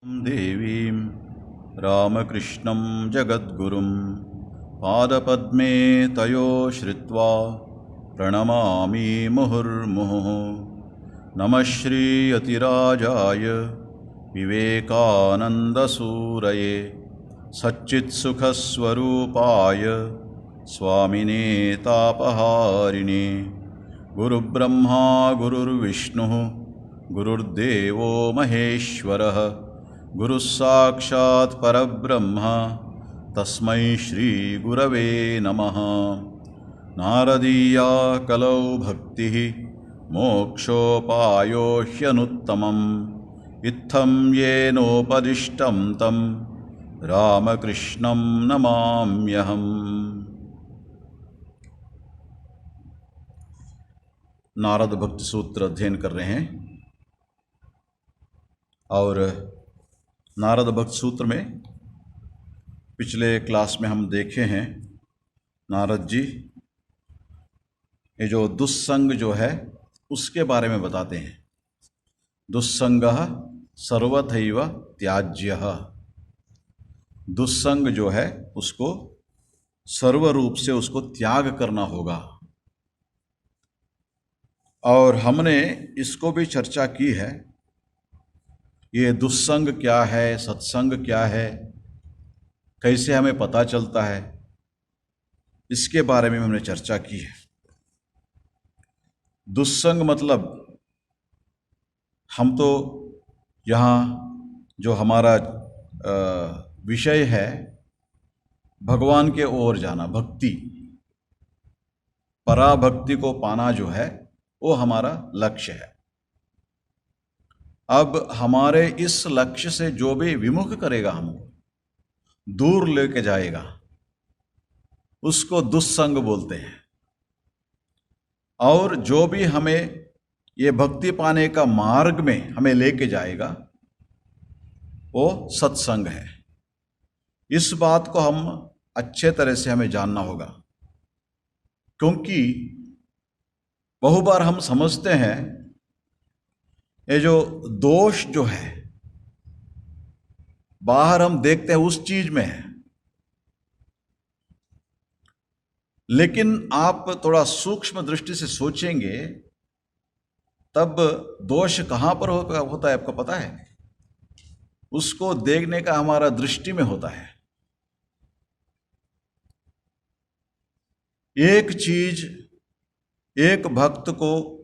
देवीं रामकृष्णं जगद्गुरुं पादपद्मे तयो श्रित्वा प्रणमामि मुहुर्मुहुः। नमः श्रीयतिराजाय विवेकानन्दसूरये सच्चित्सुखस्वरूपाय स्वामिने तापहारिणे। गुरुब्रह्मा गुरुर्विष्णुः गुरुर्देवो महेश्वरः गुरुः साक्षात् परब्रह्म तस्मै श्रीगुरवे नमः। नारदीया कलौ भक्तिः मोक्षोपायो ह्यनुत्तमम् इत्थं येनोपदिष्टं तं रामकृष्णं नमाम्यहम्। नारद भक्ति सूत्र अध्ययन कर रहे हैं और नारद भक्ति सूत्र में पिछले क्लास में हम देखे हैं नारद जी ये जो दुस्संग जो है उसके बारे में बताते हैं। दुस्संगः सर्वथैव त्याज्यः। दुस्संग जो है उसको सर्वरूप से उसको त्याग करना होगा। और हमने इसको भी चर्चा की है, ये दुस्संग क्या है, सत्संग क्या है, कैसे हमें पता चलता है, इसके बारे में हमने चर्चा की है। दुस्संग मतलब हम तो यहाँ जो हमारा विषय है भगवान के ओर जाना, भक्ति, पराभक्ति को पाना जो है वो हमारा लक्ष्य है। अब हमारे इस लक्ष्य से जो भी विमुख करेगा, हमको दूर लेके जाएगा, उसको दुस्संग बोलते हैं। और जो भी हमें ये भक्ति पाने का मार्ग में हमें लेके जाएगा वो सत्संग है। इस बात को हम अच्छे तरह से हमें जानना होगा, क्योंकि बहु बार हम समझते हैं ये जो दोष जो है बाहर हम देखते हैं उस चीज में है, लेकिन आप थोड़ा सूक्ष्म दृष्टि से सोचेंगे तब दोष कहां पर होता है आपको पता है? उसको देखने का हमारा दृष्टि में होता है। एक चीज एक भक्त को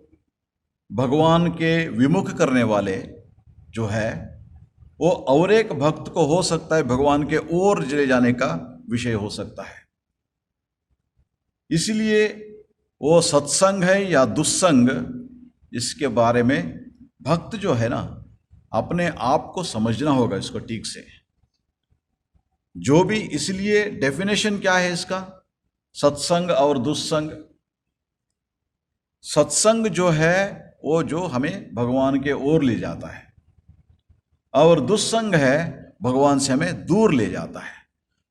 भगवान के विमुख करने वाले जो है वो और एक भक्त को हो सकता है भगवान के ओर ले जाने का विषय हो सकता है। इसलिए वो सत्संग है या दुस्संग, इसके बारे में भक्त जो है ना अपने आप को समझना होगा इसको ठीक से। जो भी, इसलिए डेफिनेशन क्या है इसका, सत्संग और दुस्संग। सत्संग जो है वो जो हमें भगवान के ओर ले जाता है, और दुस्संग है भगवान से हमें दूर ले जाता है,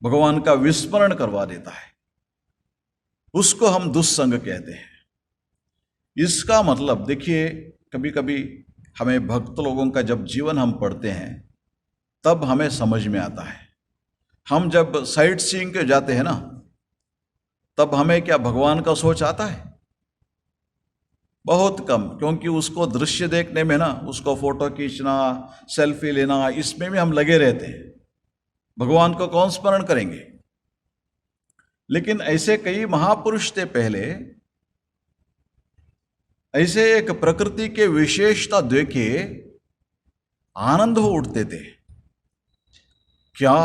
भगवान का विस्मरण करवा देता है, उसको हम दुस्संग कहते हैं। इसका मतलब देखिए, कभी कभी हमें भक्त लोगों का जब जीवन हम पढ़ते हैं तब हमें समझ में आता है। हम जब साइट सीइंग के जाते हैं ना तब हमें क्या भगवान का सोच आता है? बहुत कम, क्योंकि उसको दृश्य देखने में ना, उसको फोटो खींचना, सेल्फी लेना, इसमें भी हम लगे रहते हैं। भगवान को कौन स्मरण करेंगे? लेकिन ऐसे कई महापुरुष थे पहले, ऐसे एक प्रकृति के विशेषता देखे आनंद हो उठते थे, क्या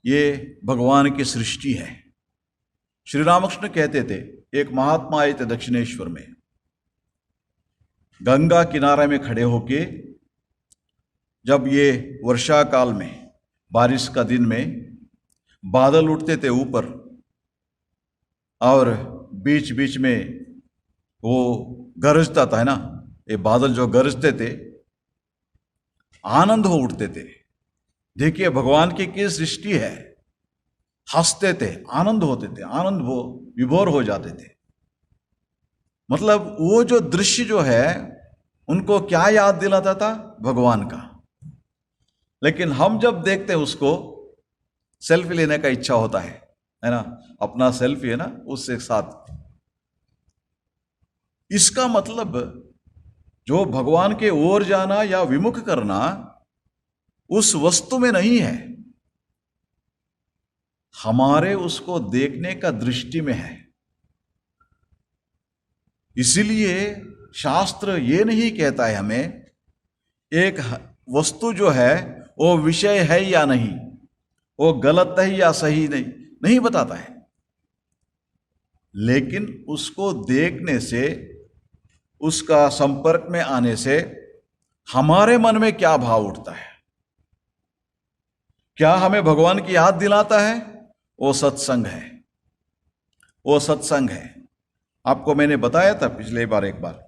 ये भगवान की सृष्टि है। श्री रामकृष्ण कहते थे, एक महात्मा आए थे दक्षिणेश्वर में, गंगा किनारे में खड़े होके, जब ये वर्षा काल में बारिश का दिन में बादल उठते थे ऊपर, और बीच बीच में वो गरजता था, है ना, ये बादल जो गरजते थे, आनंद हो उठते थे। देखिए भगवान की किस सृष्टि है, हंसते थे, आनंद होते थे, आनंद विभोर हो जाते थे। मतलब वो जो दृश्य जो है उनको क्या याद दिलाता था? भगवान का। लेकिन हम जब देखते हैं उसको, सेल्फी लेने का इच्छा होता है ना, अपना सेल्फी है ना उसके साथ। इसका मतलब जो भगवान के ओर जाना या विमुख करना उस वस्तु में नहीं है, हमारे उसको देखने का दृष्टि में है। इसीलिए शास्त्र ये नहीं कहता है हमें एक वस्तु जो है वो विषय है या नहीं, वो गलत है या सही नहीं बताता है। लेकिन उसको देखने से, उसका संपर्क में आने से हमारे मन में क्या भाव उठता है, क्या हमें भगवान की याद दिलाता है, वो सत्संग है। वो सत्संग है। आपको मैंने बताया था पिछले बार, एक बार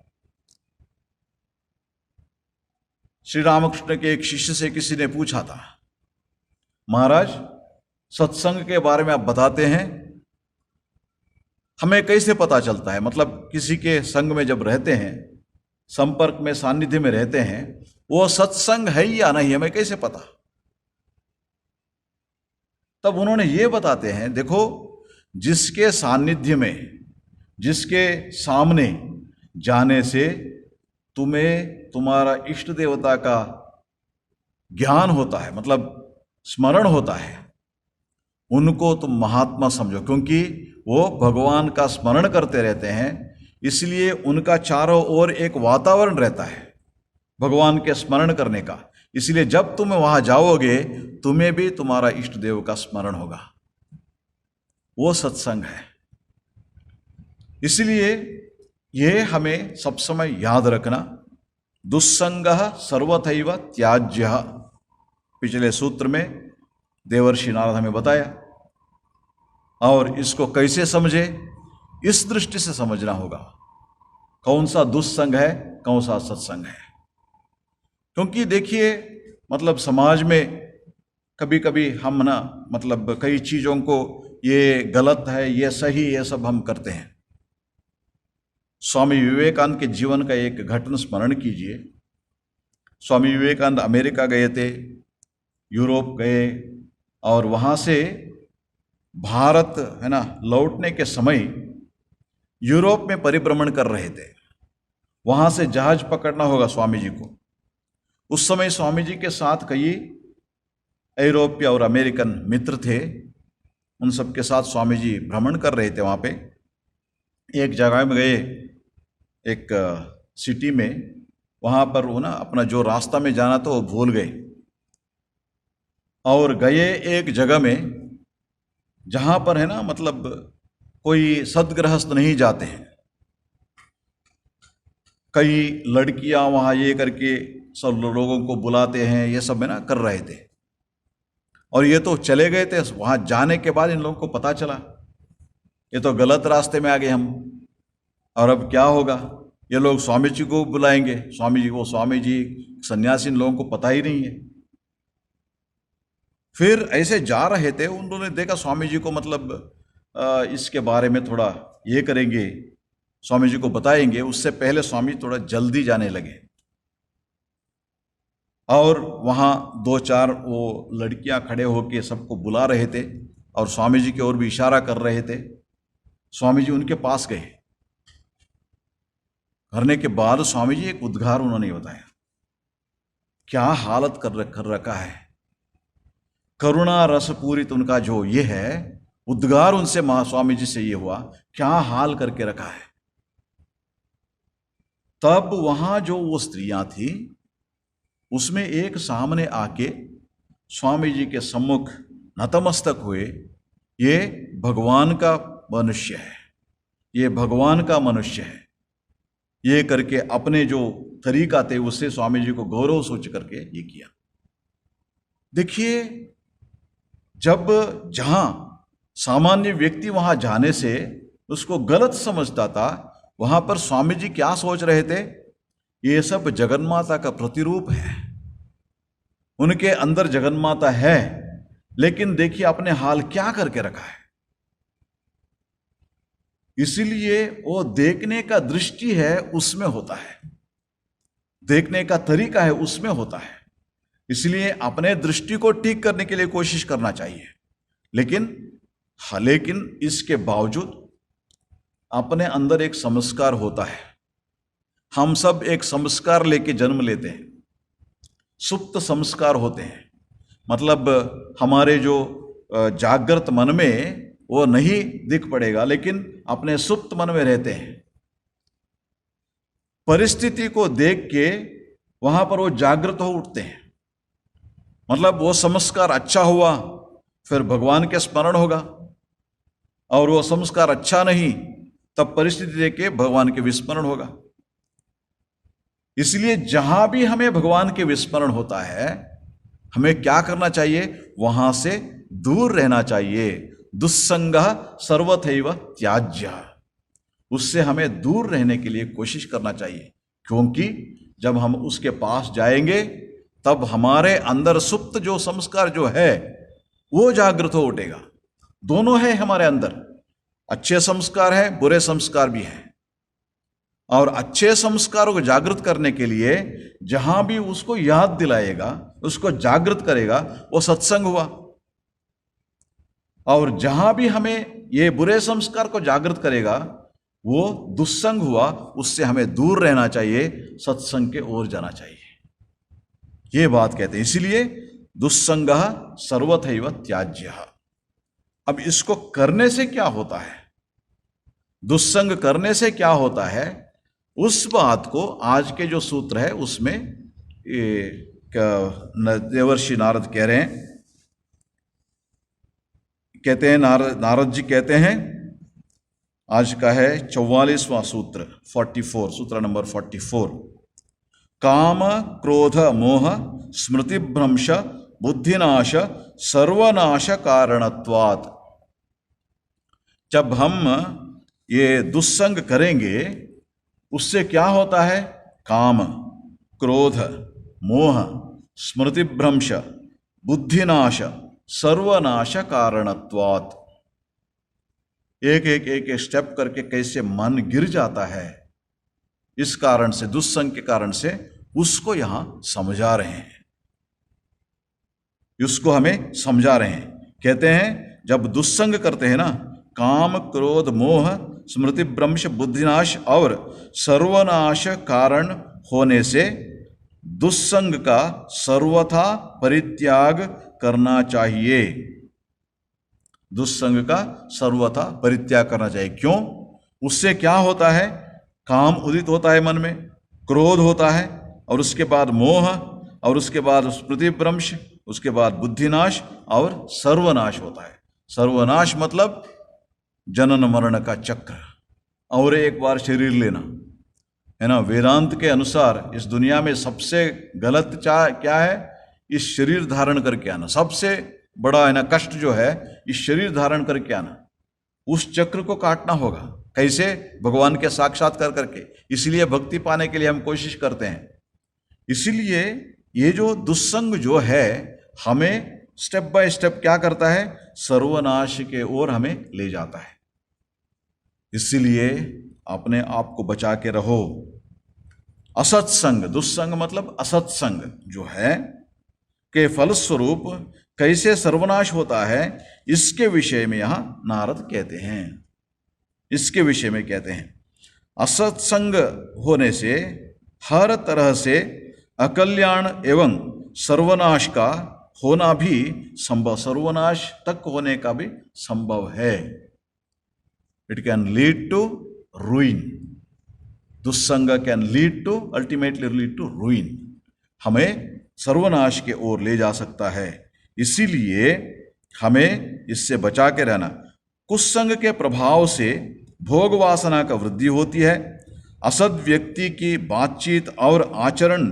श्री रामकृष्ण के एक शिष्य से किसी ने पूछा था, महाराज सत्संग के बारे में आप बताते हैं, हमें कैसे पता चलता है, मतलब किसी के संग में जब रहते हैं, संपर्क में, सानिध्य में रहते हैं, वो सत्संग है या नहीं, हमें कैसे पता। तब उन्होंने ये बताते हैं, देखो जिसके सानिध्य में, जिसके सामने जाने से तुम्हें तुम्हारा इष्ट देवता का ज्ञान होता है, मतलब स्मरण होता है, उनको तुम महात्मा समझो, क्योंकि वो भगवान का स्मरण करते रहते हैं, इसलिए उनका चारों ओर एक वातावरण रहता है भगवान के स्मरण करने का। इसलिए जब तुम वहां जाओगे तुम्हें भी तुम्हारा इष्ट देव का स्मरण होगा। वो सत्संग है। इसलिए ये हमें सब समय याद रखना, दुस्संगः सर्वथैव त्याज्यः, पिछले सूत्र में देवर्षि नारद हमें बताया। और इसको कैसे समझे, इस दृष्टि से समझना होगा, कौन सा दुस्संग है, कौन सा सत्संग है। क्योंकि देखिए, मतलब समाज में कभी कभी हम ना, मतलब कई चीज़ों को ये गलत है, ये सही, ये सब हम करते हैं। स्वामी विवेकानंद के जीवन का एक घटना स्मरण कीजिए। स्वामी विवेकानंद अमेरिका गए थे, यूरोप गए, और वहाँ से भारत है ना लौटने के समय यूरोप में परिभ्रमण कर रहे थे। वहाँ से जहाज पकड़ना होगा स्वामी जी को। उस समय स्वामी जी के साथ कई यूरोपीय और अमेरिकन मित्र थे। उन सब के साथ स्वामी जी भ्रमण कर रहे थे। वहाँ पे एक जगह में गए, एक सिटी में, वहाँ पर वो ना अपना जो रास्ता में जाना था वो भूल गए, और गए एक जगह में जहाँ पर है ना, मतलब कोई सद्गृहस्थ नहीं जाते हैं। कई लड़कियां वहाँ ये करके सब लोगों को बुलाते हैं, ये सब है ना कर रहे थे। और ये तो चले गए थे। वहाँ जाने के बाद इन लोगों को पता चला ये तो गलत रास्ते में आ गए हम, और अब क्या होगा, ये लोग स्वामी जी को बुलाएंगे, स्वामी जी को, स्वामी जी सन्यासी, इन लोगों को पता ही नहीं है। फिर ऐसे जा रहे थे, उन्होंने देखा स्वामी जी को, मतलब इसके बारे में थोड़ा ये करेंगे, स्वामी जी को बताएंगे। उससे पहले स्वामी थोड़ा जल्दी जाने लगे, और वहाँ दो चार वो लड़कियां खड़े होकर सबको बुला रहे थे, और स्वामी जी की ओर भी इशारा कर रहे थे। स्वामी जी उनके पास गए। करने के बाद स्वामी जी एक उद्गार उन्होंने बताया, क्या हालत कर रखा है, करुणा रस पूरित उनका जो ये है उद्गार, उनसे स्वामी जी से ये हुआ, क्या हाल करके रखा है। तब वहां जो वो स्त्रियां थी, उसमें एक सामने आके स्वामी जी के सम्मुख नतमस्तक हुए, ये भगवान का मनुष्य है, ये भगवान का मनुष्य है, ये करके अपने जो तरीका थे उससे स्वामी जी को गौरव सोच करके ये किया। देखिए, जब जहां सामान्य व्यक्ति वहां जाने से उसको गलत समझता था, वहां पर स्वामी जी क्या सोच रहे थे, ये सब जगन्माता का प्रतिरूप है, उनके अंदर जगन्माता है, लेकिन देखिए अपने हाल क्या करके रखा है। इसीलिए वो देखने का दृष्टि है उसमें होता है, देखने का तरीका है उसमें होता है। इसलिए अपने दृष्टि को ठीक करने के लिए कोशिश करना चाहिए। लेकिन इसके बावजूद अपने अंदर एक संस्कार होता है। हम सब एक संस्कार लेके जन्म लेते हैं, सुप्त संस्कार होते हैं। मतलब हमारे जो जागृत मन में वो नहीं दिख पड़ेगा, लेकिन अपने सुप्त मन में रहते हैं। परिस्थिति को देख के वहां पर वो जागृत हो उठते हैं। मतलब वो संस्कार अच्छा हुआ फिर भगवान के स्मरण होगा, और वो संस्कार अच्छा नहीं तब परिस्थिति देख के भगवान के विस्मरण होगा। इसलिए जहां भी हमें भगवान के विस्मरण होता है, हमें क्या करना चाहिए? वहां से दूर रहना चाहिए। दुस्संगः सर्वथैव त्याज्य, उससे हमें दूर रहने के लिए कोशिश करना चाहिए, क्योंकि जब हम उसके पास जाएंगे तब हमारे अंदर सुप्त जो संस्कार जो है वो जागृत हो उठेगा। दोनों है हमारे अंदर, अच्छे संस्कार है, बुरे संस्कार भी हैं। और अच्छे संस्कारों को जागृत करने के लिए जहां भी उसको याद दिलाएगा, उसको जागृत करेगा, वो सत्संग हुआ। और जहां भी हमें ये बुरे संस्कार को जागृत करेगा वो दुस्संग हुआ, उससे हमें दूर रहना चाहिए, सत्संग के ओर जाना चाहिए। ये बात कहते हैं। इसीलिए दुस्संगः सर्वथैव त्याज्यः। अब इसको करने से क्या होता है, दुस्संग करने से क्या होता है, उस बात को आज के जो सूत्र है उसमें देवर्षि नारद कह रहे हैं। कहते हैं नारद जी कहते हैं, आज का है 44वां सूत्र 44, सूत्र नंबर 44। काम क्रोध मोह स्मृति भ्रंश बुद्धिनाश सर्वनाश कारणत्वात्। जब हम ये दुस्संग करेंगे उससे क्या होता है? काम, क्रोध, मोह, स्मृति भ्रंश, बुद्धिनाश, सर्वनाश कारणत्वात्। एक एक स्टेप करके कैसे मन गिर जाता है, इस कारण से, दुस्संग के कारण से उसको यहां समझा रहे हैं, उसको हमें समझा रहे हैं। कहते हैं जब दुस्संग करते हैं ना, काम क्रोध मोह स्मृति भ्रंश बुद्धिनाश और सर्वनाश कारण होने से दुस्संग का सर्वथा परित्याग करना चाहिए। दुस्संग का सर्वथा परित्याग करना चाहिए। क्यों? उससे क्या होता है? काम उदित होता है मन में, क्रोध होता है, और उसके बाद मोह, और उसके बाद स्मृति भ्रंश, उसके बाद बुद्धिनाश और सर्वनाश होता है। सर्वनाश मतलब जनन मरण का चक्र, और एक बार शरीर लेना, है ना। वेदांत के अनुसार इस दुनिया में सबसे गलत क्या है? इस शरीर धारण करके आना। सबसे बड़ा है ना कष्ट जो है, इस शरीर धारण करके आना। उस चक्र को काटना होगा। कैसे? भगवान के साक्षात्कार करके। इसलिए भक्ति पाने के लिए हम कोशिश करते हैं। इसलिए ये जो दुस्संग जो है हमें स्टेप बाय स्टेप क्या करता है? सर्वनाश के ओर हमें ले जाता है। इसलिए अपने आप को बचा के रहो। असत्संग, दुस्संग मतलब असत्संग जो है के फलस्वरूप कैसे सर्वनाश होता है, इसके विषय में यहां नारद कहते हैं। इसके विषय में कहते हैं असत्संग होने से हर तरह से अकल्याण एवं सर्वनाश का होना भी संभव, सर्वनाश तक होने का भी संभव है। It can lead to ruin. दुस्संग can lead to, ultimately lead to ruin. हमें सर्वनाश के ओर ले जा सकता है। इसीलिए हमें इससे बचा के रहना। कुसंग के प्रभाव से भोग वासना का वृद्धि होती है। असद व्यक्ति की बातचीत और आचरण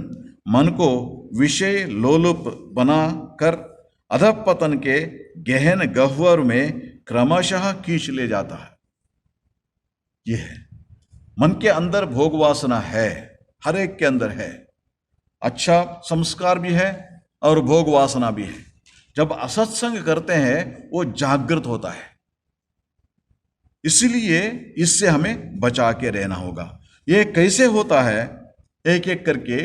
मन को विषय लोलुप बना कर अधःपतन के गहन गह्वर में क्रमशः खींच ले जाता है। यह है, मन के अंदर भोग वासना है, हर एक के अंदर है। अच्छा संस्कार भी है और भोग वासना भी है। जब असत्संग करते हैं वो जागृत होता है। इसलिए इससे हमें बचा के रहना होगा। ये कैसे होता है, एक एक करके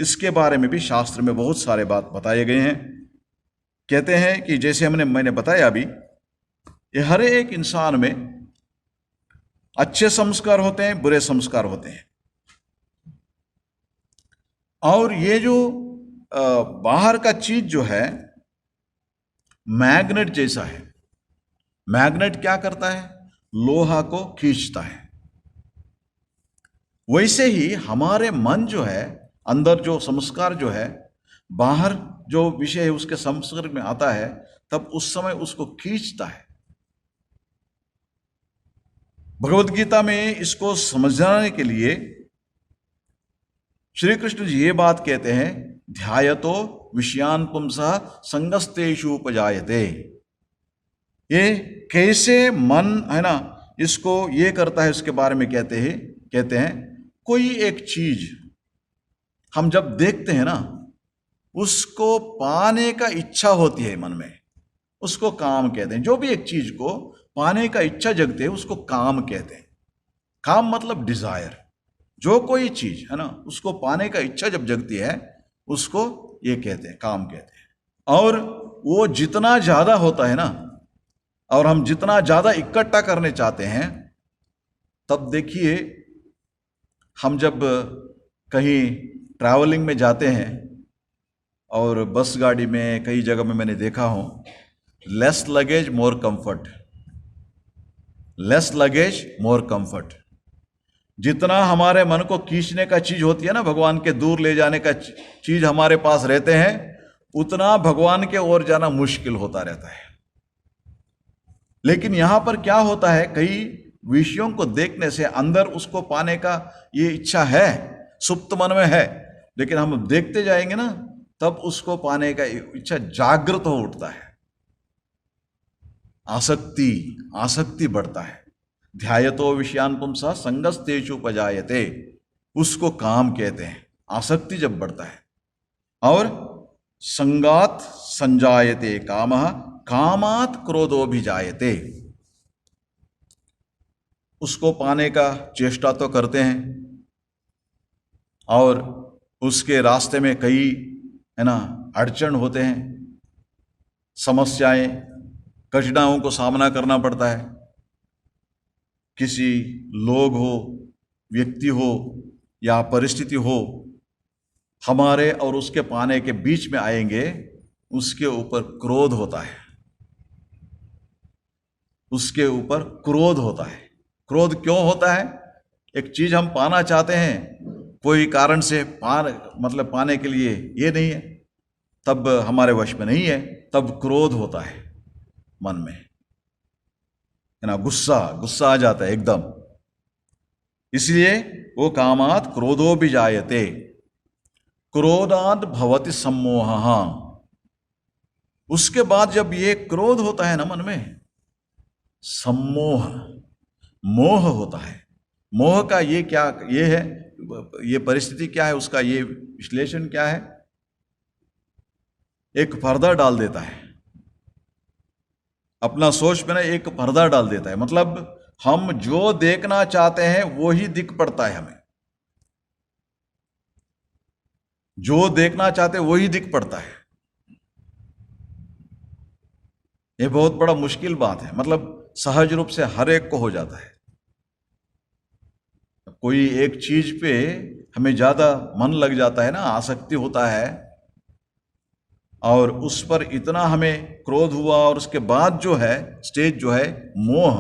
इसके बारे में भी शास्त्र में बहुत सारे बात बताए गए हैं। कहते हैं कि जैसे मैंने बताया अभी, ये हर एक इंसान में अच्छे संस्कार होते हैं, बुरे संस्कार होते हैं। और ये जो बाहर का चीज जो है मैग्नेट जैसा है। मैग्नेट क्या करता है? लोहा को खींचता है। वैसे ही हमारे मन जो है, अंदर जो संस्कार जो है, बाहर जो विषय है उसके संस्पर्क में आता है, तब उस समय उसको खींचता है। भगवत गीता में इसको समझाने के लिए श्री कृष्ण जी ये बात कहते हैं, ध्यायतो विषयान पुंसः संगस्तेषु उपजायते। ये कैसे मन है ना, इसको ये करता है, उसके बारे में कहते हैं कोई एक चीज हम जब देखते हैं ना, उसको पाने का इच्छा होती है मन में, उसको काम कहते हैं। जो भी एक चीज को पाने का इच्छा जगते है उसको काम कहते हैं। काम मतलब डिजायर। जो कोई चीज है ना, उसको पाने का इच्छा जब जगती है उसको ये कहते हैं, काम कहते हैं। और वो जितना ज्यादा होता है ना, और हम जितना ज्यादा इकट्ठा करने चाहते हैं, तब देखिए हम जब कहीं ट्रैवलिंग में जाते हैं और बस गाड़ी में, कई जगह में मैंने देखा हूं, लेस लगेज मोर कंफर्ट, लेस लगेज मोर कंफर्ट। जितना हमारे मन को खींचने का चीज होती है ना, भगवान के दूर ले जाने का चीज हमारे पास रहते हैं, उतना भगवान के ओर जाना मुश्किल होता रहता है। लेकिन यहां पर क्या होता है, कई विषयों को देखने से अंदर उसको पाने का ये इच्छा है, सुप्त मन में है, लेकिन हम देखते जाएंगे ना, तब उसको पाने का इच्छा जागृत हो उठता है। आसक्ति बढ़ता है। ध्यायतो विषयान पुंसः संगस्तेषु उपजायते, उसको काम कहते हैं। आसक्ति जब बढ़ता है, और संगात संजायते कामः कामात् क्रोधोभिजायते, उसको पाने का चेष्टा तो करते हैं, और उसके रास्ते में कई है ना अड़चन होते हैं, समस्याएं, कठिनाइयों को सामना करना पड़ता है। किसी लोग हो, व्यक्ति हो या परिस्थिति हो, हमारे और उसके पाने के बीच में आएंगे, उसके ऊपर क्रोध होता है, उसके ऊपर क्रोध होता है। क्रोध क्यों होता है? एक चीज हम पाना चाहते हैं, कोई कारण से पाने के लिए ये नहीं है, तब हमारे वश में नहीं है, तब क्रोध होता है मन में, है ना, गुस्सा आ जाता है एकदम। इसलिए वो कामात् क्रोधो भी जायते, क्रोधात् भवति सम्मोहः। उसके बाद जब ये क्रोध होता है ना मन में, सम्मोह, मोह होता है। मोह का ये क्या ये है, ये परिस्थिति क्या है, उसका ये विश्लेषण क्या है? एक पर्दा डाल देता है अपना सोच में ना, एक पर्दा डाल देता है। मतलब हम जो देखना चाहते हैं वो ही दिख पड़ता है हमें, जो देखना चाहते हैं वो ही दिख पड़ता है। ये बहुत बड़ा मुश्किल बात है। मतलब सहज रूप से हर एक को हो जाता है। कोई एक चीज पे हमें ज्यादा मन लग जाता है ना, आसक्ति होता है, और उस पर इतना हमें क्रोध हुआ, और उसके बाद जो है स्टेज जो है मोह।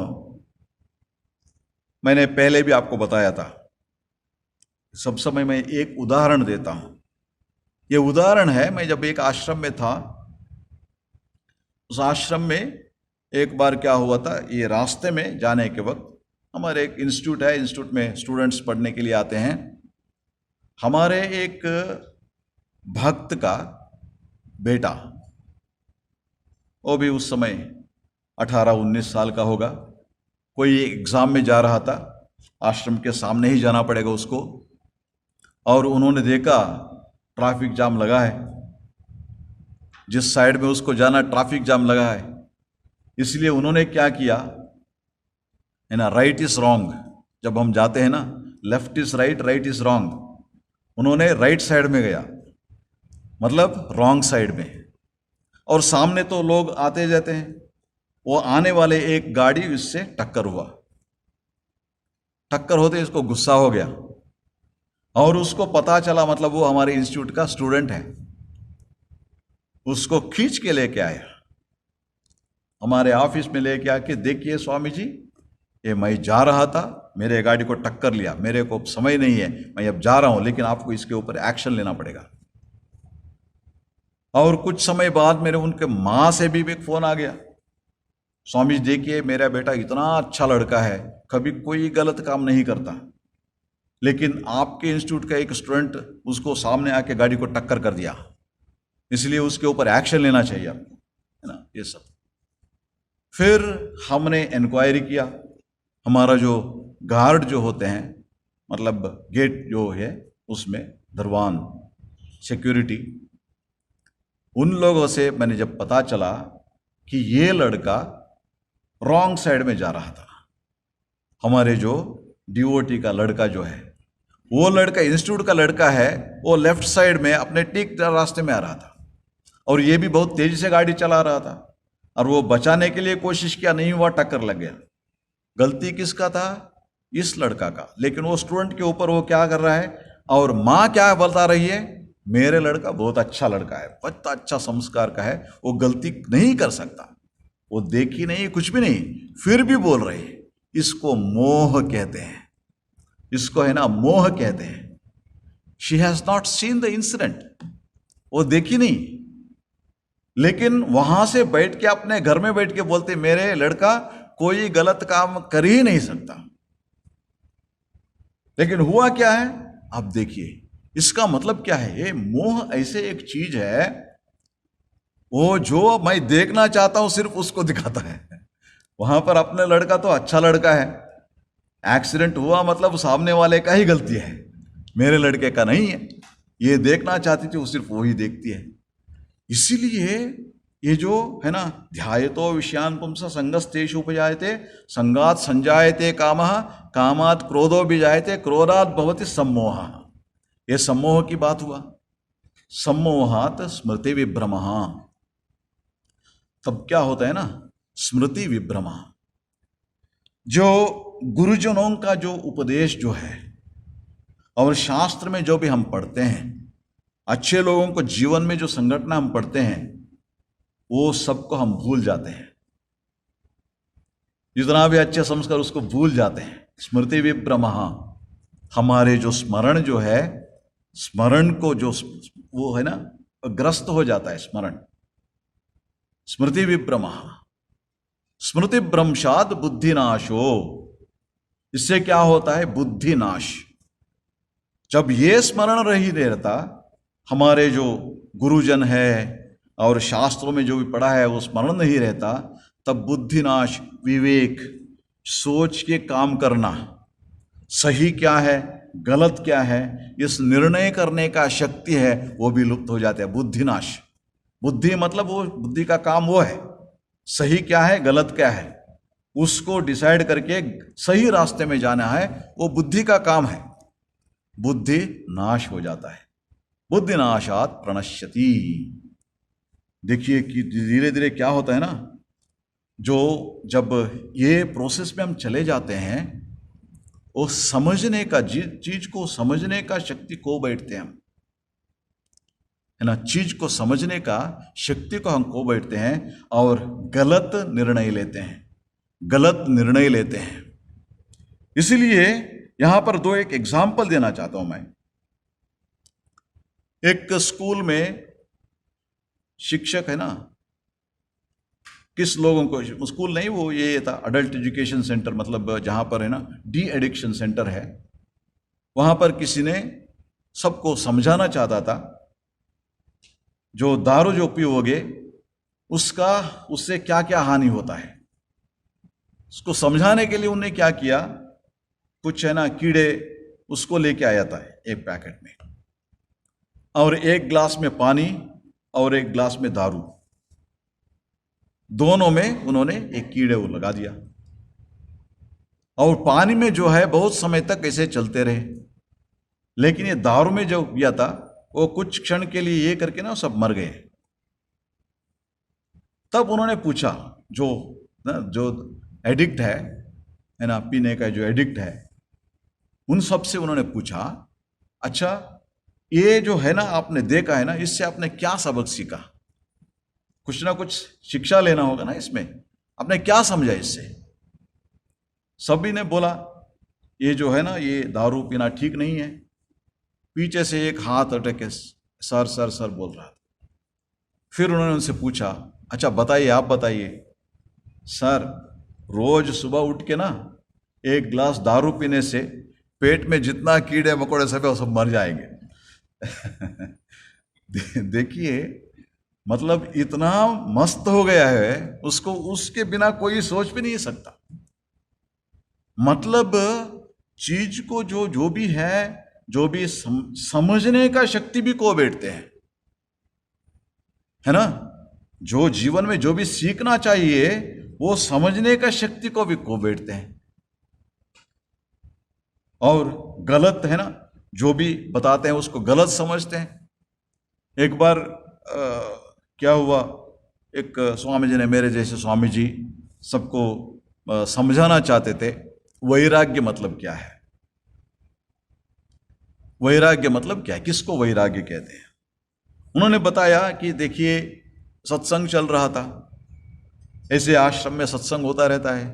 मैंने पहले भी आपको बताया था, सब समय मैं एक उदाहरण देता हूं। ये उदाहरण है, मैं जब एक आश्रम में था, उस आश्रम में एक बार क्या हुआ था, ये रास्ते में जाने के वक्त, हमारे एक इंस्टीट्यूट है, इंस्टीट्यूट में स्टूडेंट्स पढ़ने के लिए आते हैं। हमारे एक भक्त का बेटा, वो भी उस समय 18-19 साल का होगा, कोई एग्ज़ाम में जा रहा था, आश्रम के सामने ही जाना पड़ेगा उसको, और उन्होंने देखा ट्रैफिक जाम लगा है, जिस साइड में उसको जाना ट्रैफिक जाम लगा है। इसलिए उन्होंने क्या किया है ना, राइट इज रॉन्ग, जब हम जाते हैं ना, left is right, right is wrong, उन्होंने राइट साइड में गया, मतलब रॉन्ग साइड में, और सामने तो लोग आते जाते हैं। वो आने वाले एक गाड़ी उससे टक्कर हुआ। टक्कर होते इसको गुस्सा हो गया और उसको पता चला, मतलब वो हमारे इंस्टीट्यूट का स्टूडेंट है, उसको खींच के लेके आया, हमारे ऑफिस में लेके आके, देखिए स्वामी जी, ये मैं जा रहा था, मेरे गाड़ी को टक्कर लिया, मेरे को समय नहीं है, मैं अब जा रहा हूं, लेकिन आपको इसके ऊपर एक्शन लेना पड़ेगा। और कुछ समय बाद मेरे उनके माँ से भी एक फोन आ गया, स्वामी जी देखिए, मेरा बेटा इतना अच्छा लड़का है, कभी कोई गलत काम नहीं करता, लेकिन आपके इंस्टीट्यूट का एक स्टूडेंट उसको सामने आके गाड़ी को टक्कर कर दिया, इसलिए उसके ऊपर एक्शन लेना चाहिए आपको, है ना, ये सब। फिर हमने इंक्वायरी किया, हमारा जो गार्ड जो होते हैं, मतलब गेट जो है उसमें दरवान सिक्योरिटी, उन लोगों से मैंने जब पता चला कि ये लड़का रॉन्ग साइड में जा रहा था, हमारे जो डीओटी का लड़का जो है, वो लड़का इंस्टीट्यूट का लड़का है, वो लेफ्ट साइड में अपने ठीक रास्ते में आ रहा था, और ये भी बहुत तेजी से गाड़ी चला रहा था, और वो बचाने के लिए कोशिश किया, नहीं हुआ, टक्कर लग गया। गलती किसका था? इस लड़का का। लेकिन वो स्टूडेंट के ऊपर वो क्या कर रहा है, और माँ क्या बता रही है, मेरे लड़का बहुत अच्छा लड़का है, बहुत अच्छा संस्कार का है, वो गलती नहीं कर सकता, वो देखी नहीं, कुछ भी नहीं, फिर भी बोल रही है। इसको मोह कहते हैं, इसको है ना मोह कहते हैं। She has not seen the incident, वो देखी नहीं, लेकिन वहां से बैठ के अपने घर में बैठ के बोलते, मेरे लड़का कोई गलत काम कर ही नहीं सकता। लेकिन हुआ क्या है, आप देखिए, इसका मतलब क्या है? ये मोह ऐसे एक चीज है, वो जो मैं देखना चाहता हूं सिर्फ उसको दिखाता है। वहां पर अपने लड़का तो अच्छा लड़का है, एक्सीडेंट हुआ मतलब सामने वाले का ही गलती है, मेरे लड़के का नहीं है। ये देखना चाहती थी, वो सिर्फ वो ही देखती है। इसीलिए ये जो है ना, ध्यायतो विषयान पुंसा संगस्तेषु उपजायते, संगात संजायते कामः, कामात् क्रोधो विजायते, क्रोधात् भवति सम्मोहः। ये सम्मोह की बात हुआ। सम्मोहात् स्मृति विभ्रमः। तब क्या होता है ना, स्मृति विभ्रम। जो गुरुजनों का जो उपदेश जो है, और शास्त्र में जो भी हम पढ़ते हैं, अच्छे लोगों को जीवन में जो संगठन हम पढ़ते हैं, वो सबको हम भूल जाते हैं। जितना भी अच्छे संस्कार उसको भूल जाते हैं। स्मृति विभ्रम, हमारे जो स्मरण जो है, स्मरण को जो वो है ना, ग्रस्त हो जाता है स्मरण। स्मृति विभ्रम, स्मृति भ्रंशाद बुद्धिनाशो। इससे क्या होता है? बुद्धिनाश। जब ये स्मरण नहीं रहता, हमारे जो गुरुजन है और शास्त्रों में जो भी पढ़ा है वो स्मरण नहीं रहता, तब बुद्धिनाश, विवेक, सोच के काम करना, सही क्या है गलत क्या है, इस निर्णय करने का शक्ति है, वो भी लुप्त हो जाता है। बुद्धिनाश, बुद्धि मतलब वो बुद्धि का काम वो है, सही क्या है गलत क्या है उसको डिसाइड करके सही रास्ते में जाना है, वो बुद्धि का काम है। बुद्धि नाश हो जाता है। बुद्धि नाशात प्रणश्यति। देखिए कि धीरे धीरे क्या होता है ना, जो जब ये प्रोसेस में हम चले जाते हैं, वो समझने का, चीज को समझने का शक्ति खो बैठते हैं हम, है ना, चीज को समझने का शक्ति को हम खो बैठते हैं और गलत निर्णय लेते हैं, गलत निर्णय लेते हैं। इसलिए यहां पर दो एक एग्जाम्पल देना चाहता हूं मैं। एक स्कूल में शिक्षक है ना, किस लोगों को, स्कूल नहीं वो ये था अडल्ट एजुकेशन सेंटर, मतलब जहां पर है ना डी एडिक्शन सेंटर है, वहां पर किसी ने सबको समझाना चाहता था, जो दारू जो पियोगे उसका, उससे क्या क्या हानि होता है। उसको समझाने के लिए उन्होंने क्या किया, कुछ है ना कीड़े उसको लेके आया था एक पैकेट में, और एक ग्लास में पानी और एक ग्लास में दारू, दोनों में उन्होंने एक कीड़े को लगा दिया, और पानी में जो है बहुत समय तक ऐसे चलते रहे। लेकिन ये दारू में जो किया था वो कुछ क्षण के लिए ये करके ना सब मर गए। तब उन्होंने पूछा, जो एडिक्ट है ना, पीने का जो एडिक्ट है, उन सब से उन्होंने पूछा, अच्छा ये जो है ना आपने देखा है ना, इससे आपने क्या सबक सीखा? कुछ ना कुछ शिक्षा लेना होगा ना इसमें, आपने क्या समझा इससे? सभी ने बोला ये जो है ना, ये दारू पीना ठीक नहीं है। पीछे से एक हाथ अटके सर सर सर बोल रहा था। फिर उन्होंने उनसे पूछा, अच्छा बताइए, आप बताइए सर, रोज सुबह उठ के ना एक गिलास दारू पीने से पेट में जितना कीड़े मकोड़े सब है वो सब मर जाएंगे। देखिए, मतलब इतना मस्त हो गया है उसको, उसके बिना कोई सोच भी नहीं सकता। मतलब चीज को जो भी है, जो भी समझने का शक्ति भी खो बैठते हैं, है ना। जो जीवन में जो भी सीखना चाहिए वो समझने का शक्ति को भी खो बैठते हैं। और गलत है ना, जो भी बताते हैं उसको गलत समझते हैं। एक बार क्या हुआ, एक स्वामी जी ने, मेरे जैसे स्वामी जी, सबको समझाना चाहते थे वैराग्य मतलब क्या है। वैराग्य मतलब क्या है, किसको वैराग्य कहते हैं। उन्होंने बताया कि देखिए, सत्संग चल रहा था, ऐसे आश्रम में सत्संग होता रहता है,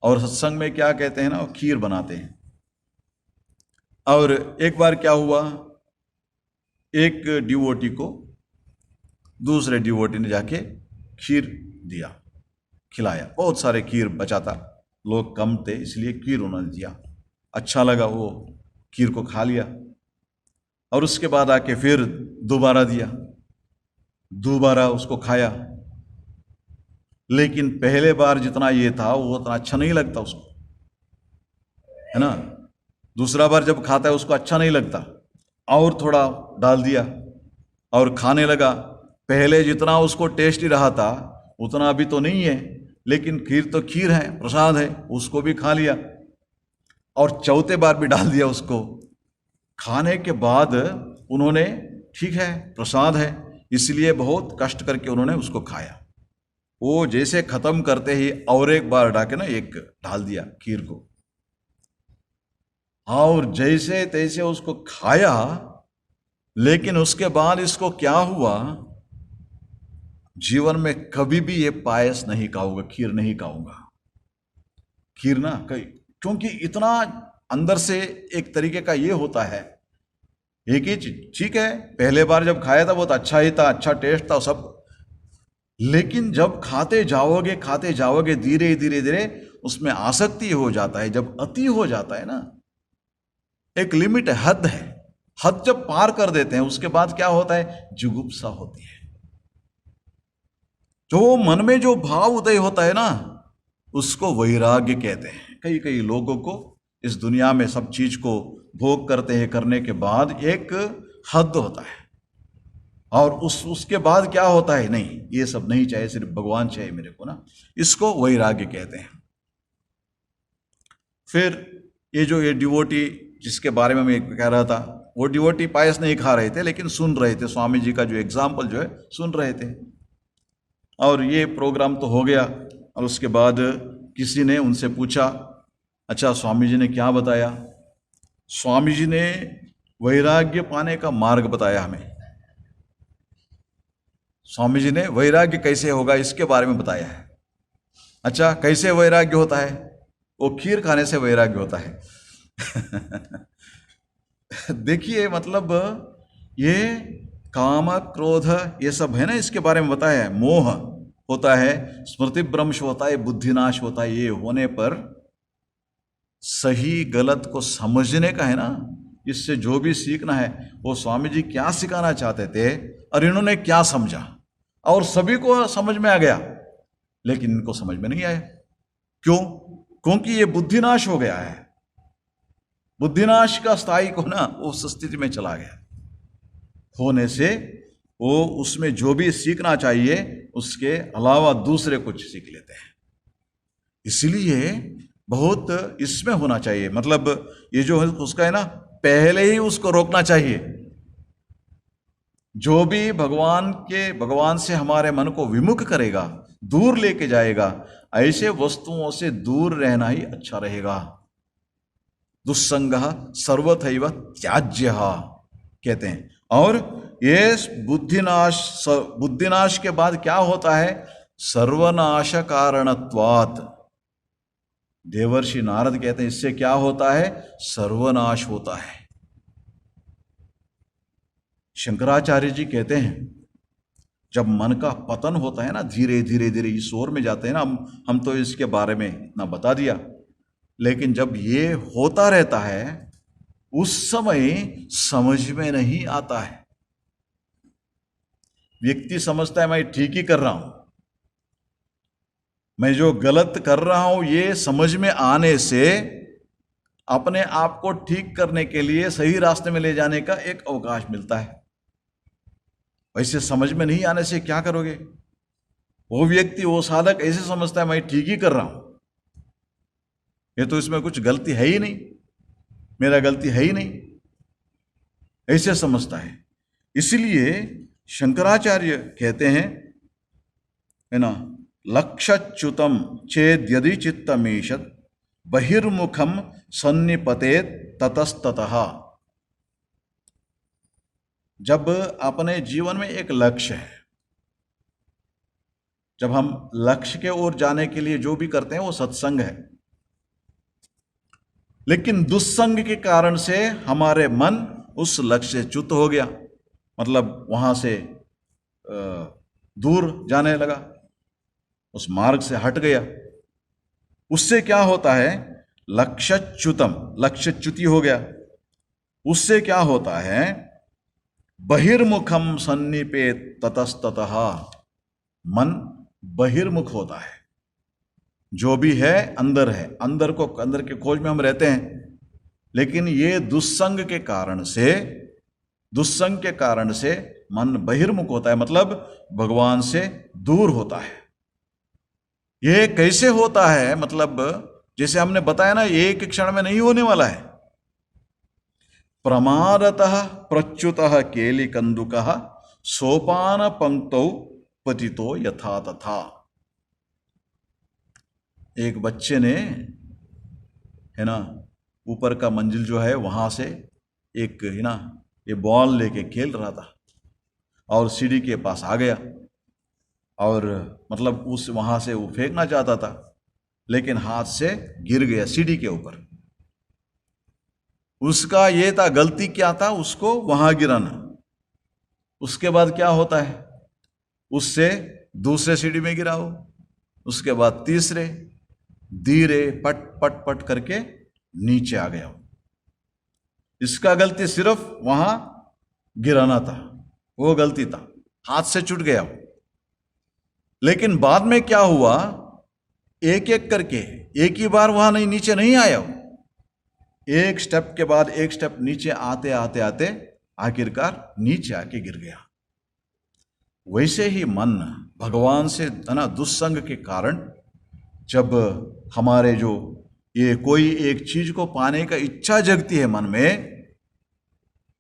और सत्संग में क्या कहते हैं ना, वो खीर बनाते हैं। और एक बार क्या हुआ, एक डिवोटी को दूसरे डिवोटी ने जाके खीर दिया, खिलाया। बहुत सारे खीर बचा था, लोग कम थे इसलिए खीर उन्होंने दिया। अच्छा लगा, वो खीर को खा लिया। और उसके बाद आके फिर दोबारा दिया, दोबारा उसको खाया। लेकिन पहले बार जितना ये था वो उतना अच्छा नहीं लगता उसको, है ना। दूसरा बार जब खाता है उसको अच्छा नहीं लगता, और थोड़ा डाल दिया और खाने लगा। पहले जितना उसको टेस्टी रहा था उतना अभी तो नहीं है, लेकिन खीर तो खीर है, प्रसाद है, उसको भी खा लिया। और चौथे बार भी डाल दिया उसको। खाने के बाद उन्होंने, ठीक है प्रसाद है, इसलिए बहुत कष्ट करके उन्होंने उसको खाया। वो जैसे खत्म करते ही और एक बार डाके ना, एक डाल दिया खीर को, और जैसे तैसे उसको खाया। लेकिन उसके बाद इसको क्या हुआ, जीवन में कभी भी ये पायस नहीं खाऊंगा, खीर नहीं खाऊंगा। खीर ना कहीं, क्योंकि इतना अंदर से एक तरीके का ये होता है, एक ही चीज, ठीक है पहले बार जब खाया था बहुत अच्छा ही था, अच्छा टेस्ट था सब, लेकिन जब खाते जाओगे धीरे धीरे धीरे उसमें आसक्ति हो जाता है। जब अति हो जाता है ना, एक लिमिट है, हद है, हद जब पार कर देते हैं उसके बाद क्या होता है, जुगुप्सा होती है। जो मन में जो भाव उदय होता है ना, उसको वैराग्य कहते हैं। कई कई लोगों को इस दुनिया में सब चीज को भोग करते हैं, करने के बाद एक हद होता है, और उसके बाद क्या होता है, नहीं ये सब नहीं चाहिए, सिर्फ भगवान चाहिए मेरे को ना, इसको वैराग्य कहते हैं। फिर ये डिवोटी जिसके बारे में मैं कह रहा था, वो डिवोटी पायस नहीं खा रहे थे, लेकिन सुन रहे थे स्वामी जी का जो एग्जाम्पल जो है सुन रहे थे। और ये प्रोग्राम तो हो गया, और उसके बाद किसी ने उनसे पूछा, अच्छा स्वामी जी ने क्या बताया? स्वामी जी ने वैराग्य पाने का मार्ग बताया हमें। स्वामी जी ने वैराग्य कैसे होगा इसके बारे में बताया है। अच्छा कैसे वैराग्य होता है? वो खीर खाने से वैराग्य होता है। देखिए, मतलब ये काम क्रोध ये सब है ना, इसके बारे में बताया है। मोह होता है, स्मृति भ्रंश होता है, बुद्धिनाश होता है। ये होने पर सही गलत को समझने का है ना, इससे जो भी सीखना है, वो स्वामी जी क्या सिखाना चाहते थे और इन्होंने क्या समझा, और सभी को समझ में आ गया, लेकिन इनको समझ में नहीं आया। क्यों? क्योंकि ये बुद्धिनाश हो गया है। बुद्धिनाश का स्थायी को ना उस स्थिति में चला गया होने से वो उसमें जो भी सीखना चाहिए उसके अलावा दूसरे कुछ सीख लेते हैं। इसलिए बहुत इसमें होना चाहिए, मतलब ये जो है उसका है ना, पहले ही उसको रोकना चाहिए। जो भी भगवान से हमारे मन को विमुख करेगा, दूर लेके जाएगा, ऐसे वस्तुओं से दूर रहना ही अच्छा रहेगा। दुस्संगः सर्वथैव त्याज्यः कहते हैं। और ये बुद्धिनाश के बाद क्या होता है? सर्वनाश कारणत्वात्। देवर्षि नारद कहते हैं इससे क्या होता है? सर्वनाश होता है। शंकराचार्य जी कहते हैं जब मन का पतन होता है ना, धीरे धीरे धीरे इस ओर में जाते हैं ना, हम तो इसके बारे में इतना बता दिया, लेकिन जब ये होता रहता है उस समय समझ में नहीं आता है। व्यक्ति समझता है मैं ठीक ही कर रहा हूं, मैं जो गलत कर रहा हूं ये समझ में आने से अपने आप को ठीक करने के लिए सही रास्ते में ले जाने का एक अवकाश मिलता है। वैसे समझ में नहीं आने से क्या करोगे? वो व्यक्ति, वो साधक ऐसे समझता है मैं ठीक ही कर रहा हूं, ये तो इसमें कुछ गलती है ही नहीं, मेरा गलती है ही नहीं, ऐसे समझता है। इसलिए शंकराचार्य कहते हैं, है ना, लक्ष्यच्युतम चेद यदि चित्तमीशत बहिर्मुखम सन्निपतेत ततस्ततः। जब अपने जीवन में एक लक्ष्य है, जब हम लक्ष्य के ओर जाने के लिए जो भी करते हैं वो सत्संग है, लेकिन दुस्संग के कारण से हमारे मन उस लक्ष्य से च्युत हो गया, मतलब वहां से दूर जाने लगा, उस मार्ग से हट गया। उससे क्या होता है? लक्ष्यच्युतम, लक्ष्यच्युति हो गया। उससे क्या होता है? बहिर्मुखम सन्निपेत ततस्ततः, मन बहिर्मुख होता है। जो भी है अंदर है, अंदर के खोज में हम रहते हैं, लेकिन ये दुस्संग के कारण से मन बहिर्मुख होता है, मतलब भगवान से दूर होता है। ये कैसे होता है? मतलब जैसे हमने बताया ना, एक क्षण में नहीं होने वाला है। प्रमादतः प्रच्युतः केलिकंदुकः सोपान पंक्तौ पतितो यथा तथा। एक बच्चे ने, है ना, ऊपर का मंजिल जो है वहां से एक, है ना, ये बॉल लेके खेल रहा था और सीढ़ी के पास आ गया, और मतलब उस वहां से वो फेंकना चाहता था, लेकिन हाथ से गिर गया सीढ़ी के ऊपर। उसका ये था, गलती क्या था? उसको वहां गिराना। उसके बाद क्या होता है? उससे दूसरे सीढ़ी में गिराओ, उसके बाद तीसरे, धीरे पट पट पट करके नीचे आ गया। इसका गलती सिर्फ वहां गिराना था, वो गलती था, हाथ से छूट गया। लेकिन बाद में क्या हुआ? एक एक करके, एक ही बार वहां नीचे नहीं आया, एक स्टेप के बाद एक स्टेप नीचे आते आते आते आखिरकार नीचे आके गिर गया। वैसे ही मन भगवान से, है ना, दुस्संग के कारण जब हमारे जो ये कोई एक चीज को पाने का इच्छा जगती है मन में,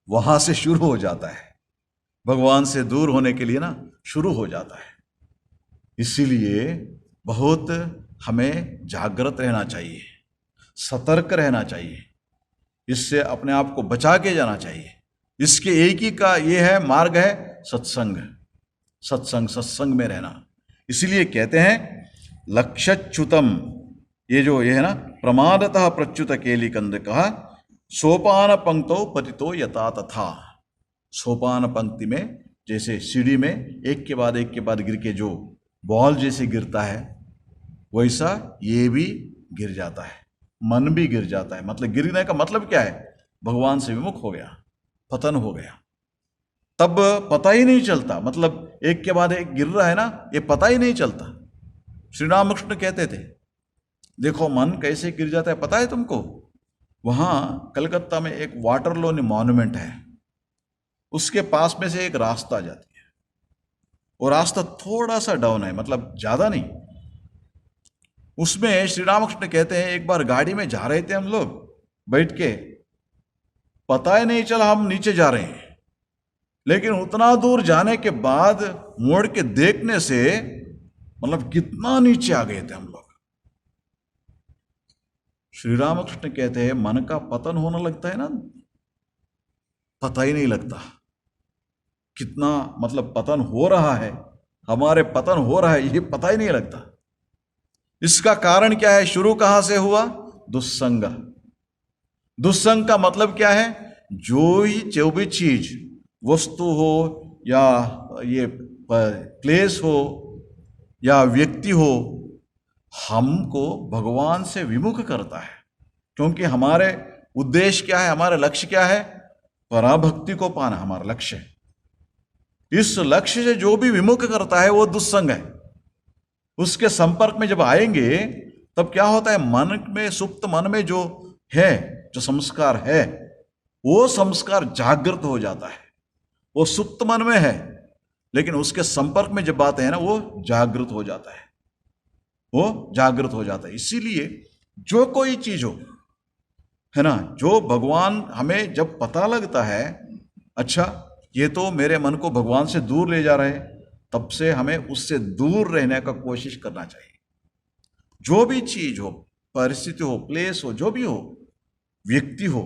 वहां से शुरू हो जाता है, भगवान से दूर होने के लिए ना शुरू हो जाता है। इसीलिए बहुत हमें जागृत रहना चाहिए, सतर्क रहना चाहिए, इससे अपने आप को बचा के जाना चाहिए। इसके एक ही का ये है मार्ग है सत्संग, सत्संग में रहना। इसलिए कहते हैं लक्ष्यच्युतम, ये है ना, प्रमादतः प्रच्युत केलिकंद कहा, सोपान पंक्तौ पतितो यथा तथा। सोपान पंक्ति में जैसे सीढ़ी में एक के बाद गिर के जो बॉल जैसे गिरता है, वैसा ये भी गिर जाता है, मन भी गिर जाता है। मतलब गिरने का मतलब क्या है? भगवान से विमुख हो गया, पतन हो गया। तब पता ही नहीं चलता, मतलब एक के बाद एक गिर रहा है ना, ये पता ही नहीं चलता। श्री रामकृष्ण कहते थे, देखो मन कैसे गिर जाता है, पता है तुमको? वहां कलकत्ता में एक वाटरलू मॉन्यूमेंट है, उसके पास में से एक रास्ता जाती है, वो रास्ता थोड़ा सा डाउन है, मतलब ज्यादा नहीं। उसमें श्री रामकृष्ण कहते हैं, एक बार गाड़ी में जा रहे थे हम लोग बैठ के, पता ही नहीं चला हम नीचे जा रहे हैं। लेकिन उतना दूर जाने के बाद मोड़ के देखने से मतलब कितना नीचे आ गए थे हम लोग। श्री रामकृष्ण कहते हैं मन का पतन होने लगता है ना, पता ही नहीं लगता कितना मतलब पतन हो रहा है, हमारे पतन हो रहा है, ये पता ही नहीं लगता। इसका कारण क्या है? शुरू कहां से हुआ? दुस्संग। दुस्संग का मतलब क्या है? जो भी चीज, वस्तु हो या ये प्लेस हो या व्यक्ति हो, हमको भगवान से विमुख करता है। क्योंकि हमारे उद्देश्य क्या है, हमारा लक्ष्य क्या है? पराभक्ति को पाना हमारा लक्ष्य है। इस लक्ष्य से जो भी विमुख करता है वो दुस्संग है। उसके संपर्क में जब आएंगे तब क्या होता है? मन में, सुप्त मन में जो है, जो संस्कार है, वो संस्कार जागृत हो जाता है। वो सुप्त मन में है, लेकिन उसके संपर्क में जब आते हैं ना, वो जागृत हो जाता है, वो जागृत हो जाता है। इसीलिए जो कोई चीज हो, है ना, जो भगवान हमें जब पता लगता है, अच्छा ये तो मेरे मन को भगवान से दूर ले जा रहे हैं, तब से हमें उससे दूर रहने का कोशिश करना चाहिए। जो भी चीज हो, परिस्थिति हो, प्लेस हो, जो भी हो, व्यक्ति हो,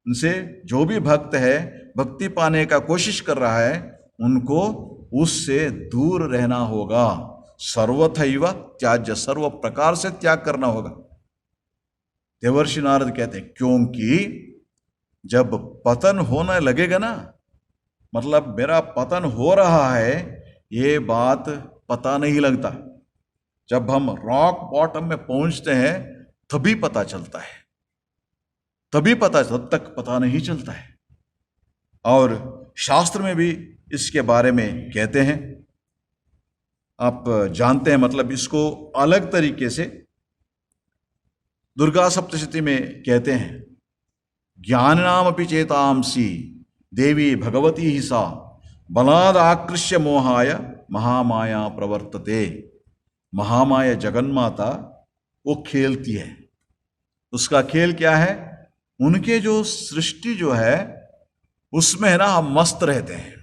उनसे जो भी भक्त है, भक्ति पाने का कोशिश कर रहा है, उनको उससे दूर रहना होगा। सर्वथैव त्याज्य, सर्व प्रकार से त्याग करना होगा। देवर्षि नारद कहते हैं क्योंकि जब पतन होने लगेगा ना, मतलब मेरा पतन हो रहा है, ये बात पता नहीं लगता। जब हम रॉक बॉटम में पहुंचते हैं तभी पता चलता है, तभी पता, तब तक पता नहीं चलता है। और शास्त्र में भी इसके बारे में कहते हैं, आप जानते हैं, मतलब इसको अलग तरीके से दुर्गा सप्तशती में कहते हैं, ज्ञानामपि चेतांसी देवी भगवती ही सा बलाद आकृष्य मोहाय महामाया प्रवर्तते। महामाया जगन्माता वो खेलती है। उसका खेल क्या है? उनके जो सृष्टि जो है उसमें है ना, हम मस्त रहते हैं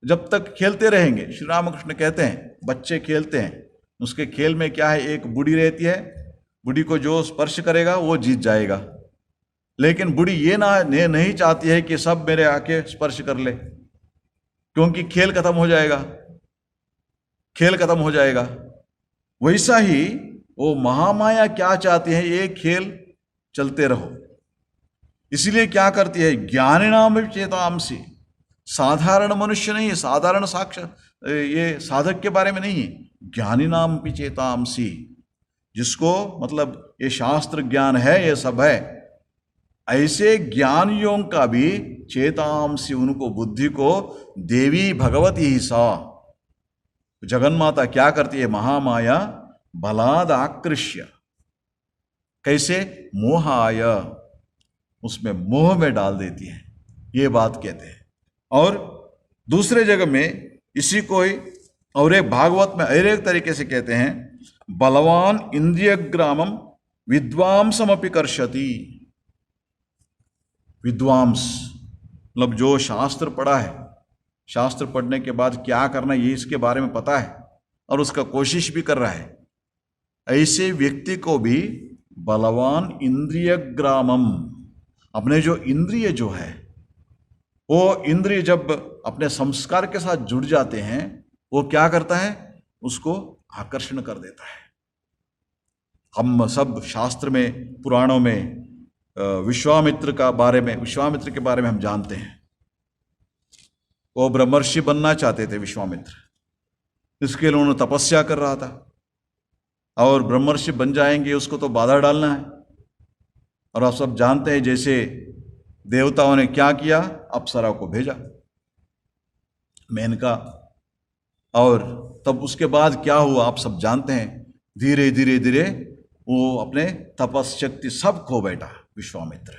जब तक खेलते रहेंगे। श्री रामकृष्ण कहते हैं बच्चे खेलते हैं, उसके खेल में क्या है? एक बुढ़ी रहती है, बुढ़ी को जो स्पर्श करेगा वो जीत जाएगा। लेकिन बुढ़ी ये नहीं चाहती है कि सब मेरे आके स्पर्श कर ले, क्योंकि खेल खत्म हो जाएगा, खेल खत्म हो जाएगा। वैसा ही वो महामाया क्या चाहती है? ये खेल चलते रहो। इसलिए क्या करती है? ज्ञानिनाम चेतांसी, साधारण मनुष्य नहीं है, साधारण साक्षात ये साधक के बारे में नहीं है, ज्ञानिनाम चेतांसी, जिसको मतलब ये शास्त्र ज्ञान है, ये सब है, ऐसे ज्ञानियों का भी चेतांसी, उनको बुद्धि को देवी भगवती ही सा, जगन्माता क्या करती है? महामाया बलाद आकृष्य, कैसे? मोहाय, उसमें मोह में डाल देती है, ये बात कहते हैं। और दूसरे जगह में इसी को ही और एक भागवत में और एक तरीके से कहते हैं, बलवान इंद्रिय ग्रामम विद्वांसमपि कर्षति। विद्वांस मतलब जो शास्त्र पढ़ा है, शास्त्र पढ़ने के बाद क्या करना ये इसके बारे में पता है और उसका कोशिश भी कर रहा है, ऐसे व्यक्ति को भी बलवान इंद्रिय ग्रामम, अपने जो इंद्रिय जो है, वो इंद्रिय जब अपने संस्कार के साथ जुड़ जाते हैं, वो क्या करता है? उसको आकर्षण कर देता है। हम सब शास्त्र में, पुराणों में विश्वामित्र के बारे में हम जानते हैं। वो ब्रह्मर्षि बनना चाहते थे विश्वामित्र, इसके लिए उन्होंने तपस्या कर रहा था, और ब्रह्मर्षि बन जाएंगे उसको तो बाधा डालना है। और आप सब जानते हैं जैसे देवताओं ने क्या किया, अप्सरा को भेजा, मेनका, और तब उसके बाद क्या हुआ आप सब जानते हैं। धीरे धीरे धीरे वो अपने तपस्शक्ति सब खो बैठा विश्वामित्र।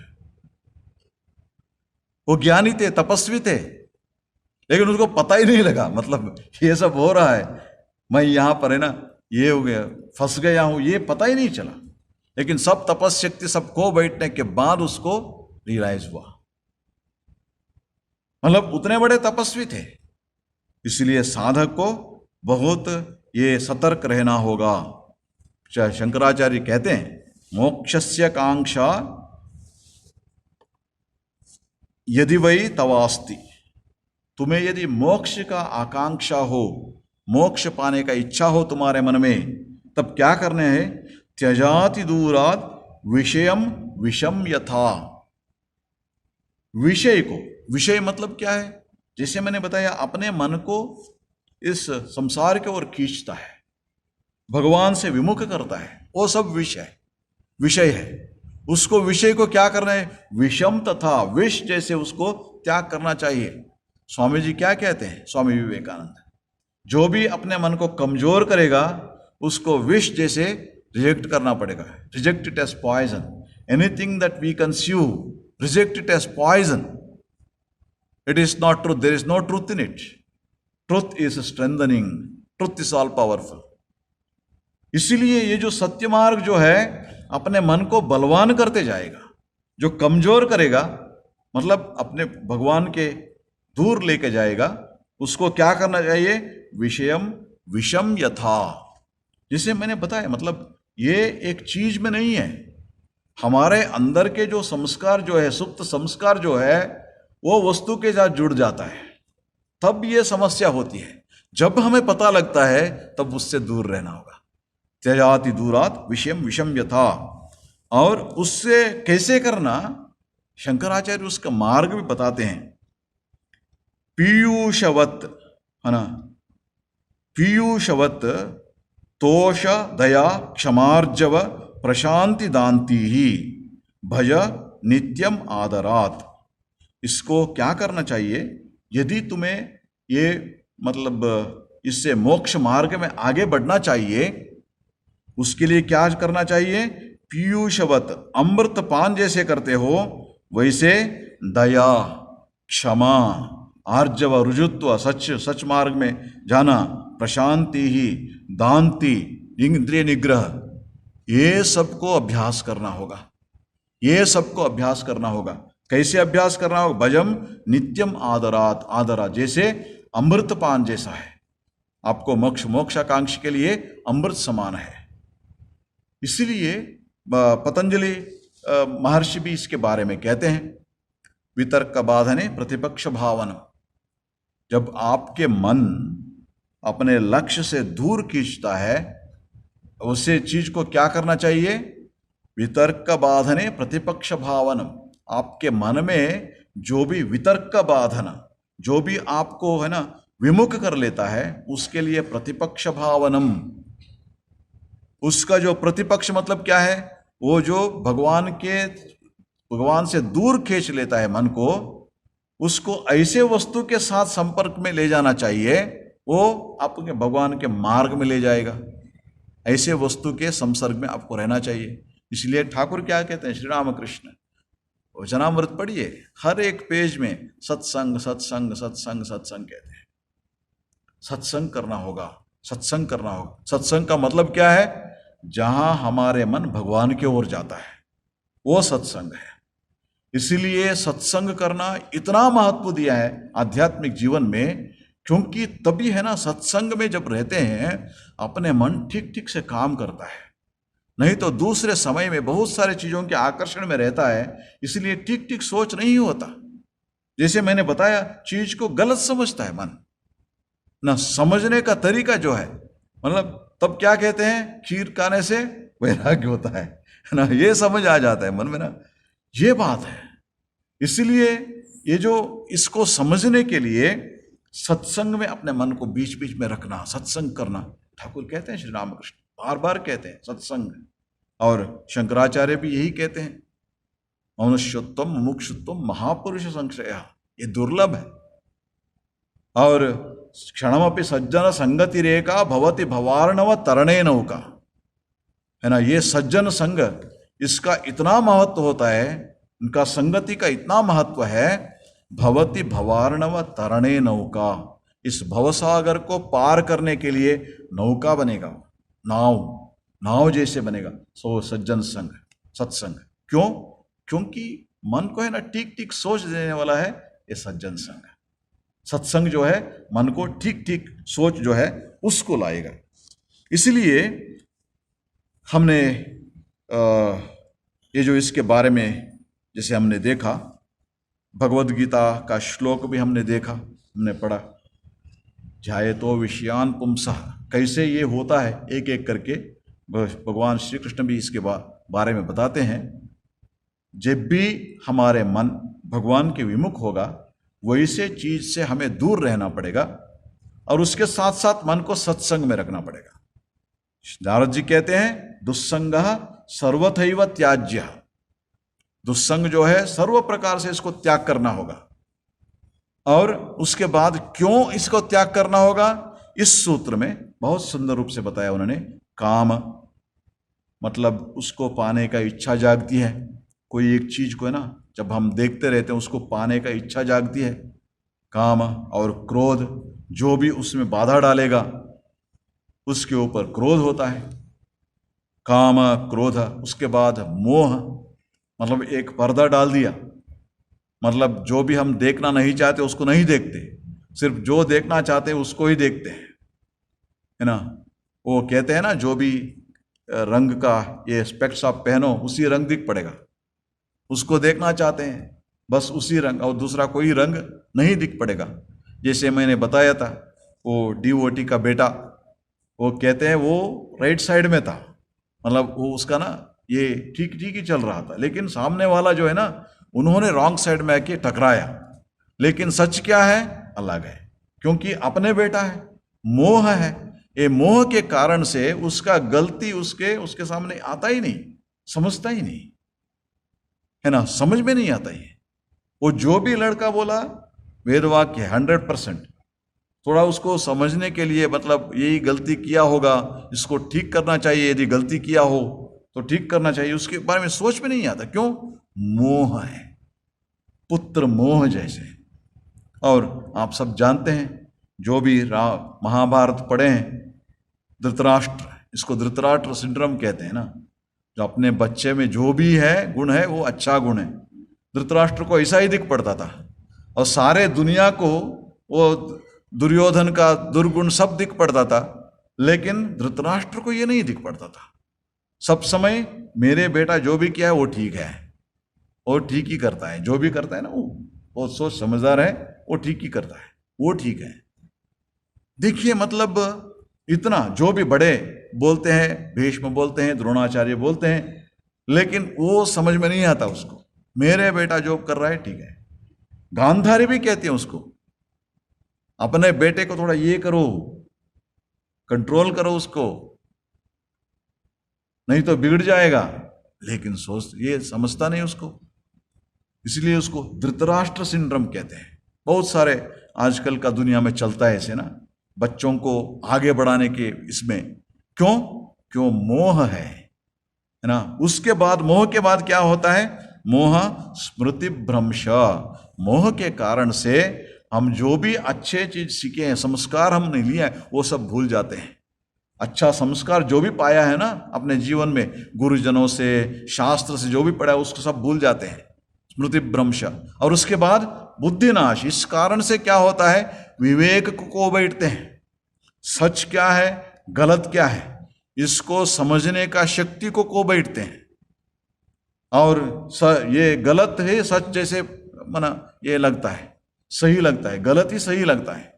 वो ज्ञानी थे, तपस्वी थे, लेकिन उसको पता ही नहीं लगा, मतलब ये सब हो रहा है, मैं यहां पर है ना, ये हो गया, फंस गया हूं, ये पता ही नहीं चला। लेकिन सब तपस्शक्ति सब खो बैठने के बाद उसको रियलाइज हुआ। मतलब उतने बड़े तपस्वी थे, इसलिए साधक को बहुत ये सतर्क रहना होगा। शंकराचार्य कहते हैं मोक्षस्य कांक्षा यदि वही तवास्ति, तुम्हें यदि मोक्ष का आकांक्षा हो, मोक्ष पाने का इच्छा हो तुम्हारे मन में, तब क्या करने हैं? त्यजाति दूरात विषयम विषम यथा। विषय को, विषय मतलब क्या है? जैसे मैंने बताया, अपने मन को इस संसार के ओर खींचता है, भगवान से विमुख करता है, वो सब विषय है। उसको, विषय को क्या करना है? विषम तथा, विष जैसे उसको त्याग करना चाहिए। स्वामी जी क्या कहते हैं? स्वामी विवेकानंद, जो भी अपने मन को कमजोर करेगा उसको विष जैसे रिजेक्ट करना पड़ेगा। Reject it as poison. Anything that we consume, reject it as poison. It is not truth, there is no truth in it. Truth is strengthening, truth is all powerful. इसीलिए ये जो सत्य मार्ग जो है अपने मन को बलवान करते जाएगा। जो कमजोर करेगा मतलब अपने भगवान के दूर लेके जाएगा, उसको क्या करना चाहिए? विषयम विषम यथा। जिसे मैंने बताया, मतलब ये एक चीज में नहीं है, हमारे अंदर के जो संस्कार जो है, सुप्त संस्कार जो है, वो वस्तु के साथ जुड़ जाता है, तब ये समस्या होती है। जब हमें पता लगता है तब उससे दूर रहना होगा। त्यजाति दूरात विषयम विषम यथा। और उससे कैसे करना, शंकराचार्य उसका मार्ग भी बताते हैं। पीयूषवत, है ना, पीयूषवत तोष दया क्षमार्जव प्रशांति दांति ही भज नित्यम आदरात। इसको क्या करना चाहिए? यदि तुम्हें ये मतलब इससे मोक्ष मार्ग में आगे बढ़ना चाहिए, उसके लिए क्या करना चाहिए? पीयूषवत, अमृत पान जैसे करते हो वैसे दया, क्षमा, आर्जव, रुजुत्व, सच मार्ग में जाना, प्रशांति ही, दांति, इंद्रिय निग्रह, ये सबको अभ्यास करना होगा। ये सबको अभ्यास करना होगा। कैसे अभ्यास करना होगा? भजम नित्यम आदरात, आदरा जैसे अमृत पान जैसा है। आपको मोक्षाकांक्षी के लिए अमृत समान है। इसलिए पतंजलि महर्षि भी इसके बारे में कहते हैं, वितर्क बाधने प्रतिपक्ष भावन। जब आपके मन अपने लक्ष्य से दूर खींचता है, उसे चीज को क्या करना चाहिए? वितर्क बाधने प्रतिपक्ष भावन। आपके मन में जो भी वितर्क बाधन, जो भी आपको है ना विमुख कर लेता है, उसके लिए प्रतिपक्ष भावनम। उसका जो प्रतिपक्ष मतलब क्या है? वो जो भगवान से दूर खींच लेता है मन को, उसको ऐसे वस्तु के साथ संपर्क में ले जाना चाहिए, वो आपके भगवान के मार्ग में ले जाएगा। ऐसे वस्तु के संसर्ग में आपको रहना चाहिए। इसलिए ठाकुर क्या कहते हैं? श्री रामकृष्ण वचनामृत पढ़िए, हर एक पेज में सत्संग सत्संग सत्संग सत्संग कहते हैं। सत्संग करना होगा, सत्संग करना होगा। सत्संग का मतलब क्या है? जहां हमारे मन भगवान की ओर जाता है, वो सत्संग है। इसलिए सत्संग करना इतना महत्व दिया है आध्यात्मिक जीवन में, क्योंकि तभी है ना, सत्संग में जब रहते हैं अपने मन ठीक ठीक से काम करता है। नहीं तो दूसरे समय में बहुत सारे चीजों के आकर्षण में रहता है, इसलिए ठीक ठीक सोच नहीं होता। जैसे मैंने बताया, चीज को गलत समझता है मन ना। समझने का तरीका जो है, मतलब तब क्या कहते हैं? खीर खाने से वैराग्य होता है ना। ये समझ आ जाता है मन में ना, ये बात है। इसलिए ये जो इसको समझने के लिए सत्संग में अपने मन को बीच बीच में रखना, सत्संग करना, ठाकुर कहते हैं, श्री रामकृष्ण बार बार कहते हैं सत्संग। और शंकराचार्य भी यही कहते हैं, मनुष्योत्तम मुमुक्षुत्वम महापुरुष संश्रय। ये दुर्लभ है। और क्षणमपि सज्जन संगति रेखा भवति भवार्णव तरणे नौका, है ना। ये सज्जन संग, इसका इतना महत्व होता है, उनका संगति का इतना महत्व है। भवति भवार्णव तरणे नौका, इस भवसागर को पार करने के लिए नौका बनेगा, नाव जैसे बनेगा। सो सज्जन संग, सत्संग। क्यों? क्योंकि मन को है ना ठीक ठीक सोच देने वाला है ये सज्जन संग। सत्संग जो है मन को ठीक ठीक सोच जो है उसको लाएगा। इसलिए हमने ये जो इसके बारे में जैसे हमने देखा, भगवद गीता का श्लोक भी हमने देखा, हमने पढ़ा, ध्यायतो विषयान पुंसः, कैसे ये होता है एक एक करके भगवान श्री कृष्ण भी इसके बारे में बताते हैं। जब भी हमारे मन भगवान के विमुख होगा वैसे चीज से हमें दूर रहना पड़ेगा और उसके साथ साथ मन को सत्संग में रखना पड़ेगा। नारद जी कहते हैं दुस्संगः सर्वथैव त्याज्य, दुस्संग जो है सर्व प्रकार से इसको त्याग करना होगा। और उसके बाद क्यों इसको त्याग करना होगा, इस सूत्र में बहुत सुंदर रूप से बताया उन्होंने। काम मतलब उसको पाने का इच्छा जागती है, कोई एक चीज को है ना जब हम देखते रहते हैं उसको पाने का इच्छा जागती है, काम। और क्रोध, जो भी उसमें बाधा डालेगा उसके ऊपर क्रोध होता है, काम क्रोध। उसके बाद मोह, मतलब एक पर्दा डाल दिया, मतलब जो भी हम देखना नहीं चाहते उसको नहीं देखते, सिर्फ जो देखना चाहते हैं उसको ही देखते हैं, है ना। वो कहते हैं ना जो भी रंग का ये स्पेक्ट्स आप पहनो उसी रंग दिख पड़ेगा, उसको देखना चाहते हैं बस उसी रंग, और दूसरा कोई रंग नहीं दिख पड़ेगा। जैसे मैंने बताया था वो डीओटी का बेटा, वो कहते हैं वो राइट साइड में था, मतलब वो उसका ना ये ठीक ठीक ही चल रहा था, लेकिन सामने वाला जो है ना उन्होंने रॉन्ग साइड में आके टकराया। लेकिन सच क्या है, अलग है, क्योंकि अपने बेटा है, मोह है। ये मोह के कारण से उसका गलती उसके सामने आता ही नहीं, समझता ही नहीं, है ना, समझ में नहीं आता ही। वो जो भी लड़का बोला वेद वाक्य 100%, थोड़ा उसको समझने के लिए मतलब यही गलती किया होगा, इसको ठीक करना चाहिए, यदि गलती किया हो तो ठीक करना चाहिए, उसके बारे में सोच में नहीं आता। क्यों? मोह है, पुत्र मोह जैसे। और आप सब जानते हैं जो भी महाभारत पढ़े हैं, धृतराष्ट्र, इसको धृतराष्ट्र सिंड्रोम कहते हैं ना, जो अपने बच्चे में जो भी है गुण है वो अच्छा गुण है। धृतराष्ट्र को ऐसा ही दिख पड़ता था और सारे दुनिया को वो दुर्योधन का दुर्गुण सब दिख पड़ता था, लेकिन धृतराष्ट्र को ये नहीं दिख पड़ता था। सब समय मेरे बेटा जो भी किया है वो ठीक है, वो ठीक ही करता है, जो भी करता है ना वो सोच समझदार है, वो ठीक ही करता है, वो ठीक है। देखिए मतलब इतना जो भी बड़े बोलते हैं, भीष्म बोलते हैं, द्रोणाचार्य बोलते हैं, लेकिन वो समझ में नहीं आता उसको, मेरे बेटा जो कर रहा है ठीक है। गांधारी भी कहती है उसको, अपने बेटे को थोड़ा ये करो, कंट्रोल करो उसको, नहीं तो बिगड़ जाएगा, लेकिन सोच ये समझता नहीं उसको, इसलिए उसको धृतराष्ट्र सिंड्रोम कहते हैं। बहुत सारे आजकल का दुनिया में चलता है ऐसे ना, बच्चों को आगे बढ़ाने के इसमें। क्यों मोह है ना। उसके बाद मोह के बाद क्या होता है, मोह स्मृति भ्रंश। मोह के कारण से हम जो भी अच्छे चीज सीखे हैं, संस्कार हमने लिए हैं, वो सब भूल जाते हैं। अच्छा संस्कार जो भी पाया है ना अपने जीवन में, गुरुजनों से, शास्त्र से जो भी पढ़ा है उसको सब भूल जाते हैं, स्मृति भ्रंश। और उसके बाद बुद्धिनाश। इस कारण से क्या होता है, विवेक को बैठते हैं, सच क्या है गलत क्या है इसको समझने का शक्ति को बैठते हैं। और ये गलत है सच जैसे मना ये लगता है, सही लगता है, गलत ही सही लगता है,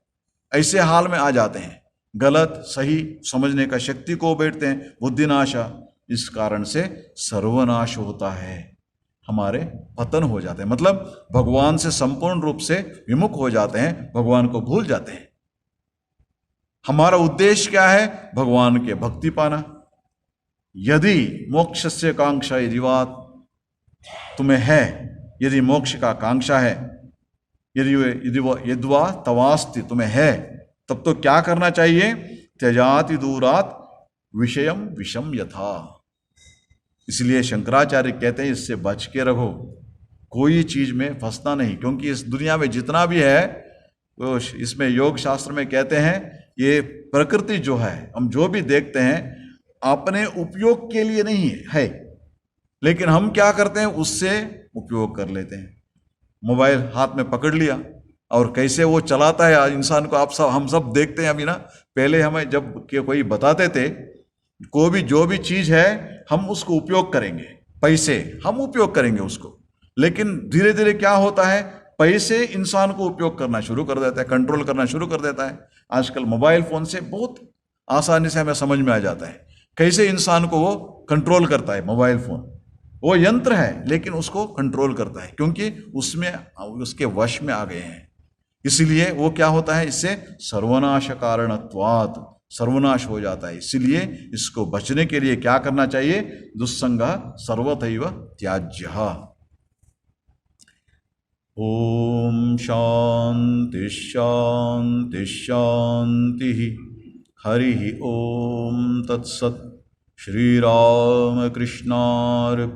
ऐसे हाल में आ जाते हैं, गलत सही समझने का शक्ति को बैठते हैं, बुद्धिनाशा। इस कारण से सर्वनाश होता है, हमारे पतन हो जाते हैं, मतलब भगवान से संपूर्ण रूप से विमुख हो जाते हैं, भगवान को भूल जाते हैं। हमारा उद्देश्य क्या है, भगवान के भक्ति पाना। यदि मोक्ष से कांक्षा तुम्हें है, यदि मोक्ष का कांक्षा है, यदि तवास्ति तुम्हें है, तब तो क्या करना चाहिए, त्यजाति दूरात विषयम विषम यथा। इसलिए शंकराचार्य कहते हैं इससे बच के रहो, कोई चीज में फंसना नहीं, क्योंकि इस दुनिया में जितना भी है वो इसमें योग शास्त्र में कहते हैं ये प्रकृति जो है, हम जो भी देखते हैं अपने उपयोग के लिए नहीं है, लेकिन हम क्या करते हैं, उससे उपयोग कर लेते हैं। मोबाइल हाथ में पकड़ लिया और कैसे वो चलाता है इंसान को आप सब हम सब देखते हैं अभी ना। पहले हमें जब कोई बताते थे, कोई भी जो भी चीज़ है हम उसको उपयोग करेंगे, पैसे हम उपयोग करेंगे उसको, लेकिन धीरे धीरे क्या होता है, पैसे इंसान को उपयोग करना शुरू कर देता है, कंट्रोल करना शुरू कर देता है। आजकल मोबाइल फ़ोन से बहुत आसानी से हमें समझ में आ जाता है कैसे इंसान को वो कंट्रोल करता है। मोबाइल फ़ोन वो यंत्र है लेकिन उसको कंट्रोल करता है, क्योंकि उसमें उसके वश में आ गए हैं। इसलिए वो क्या होता है, इससे सर्वनाश कारणत्वात्, सर्वनाश हो जाता है। इसलिए इसको बचने के लिए क्या करना चाहिए, दुस्संगः सर्वथैव त्याज्यः। ओम शांति शांति शांति। हरि ओम तत्सत्। श्री राम कृष्णार्पणमस्तु।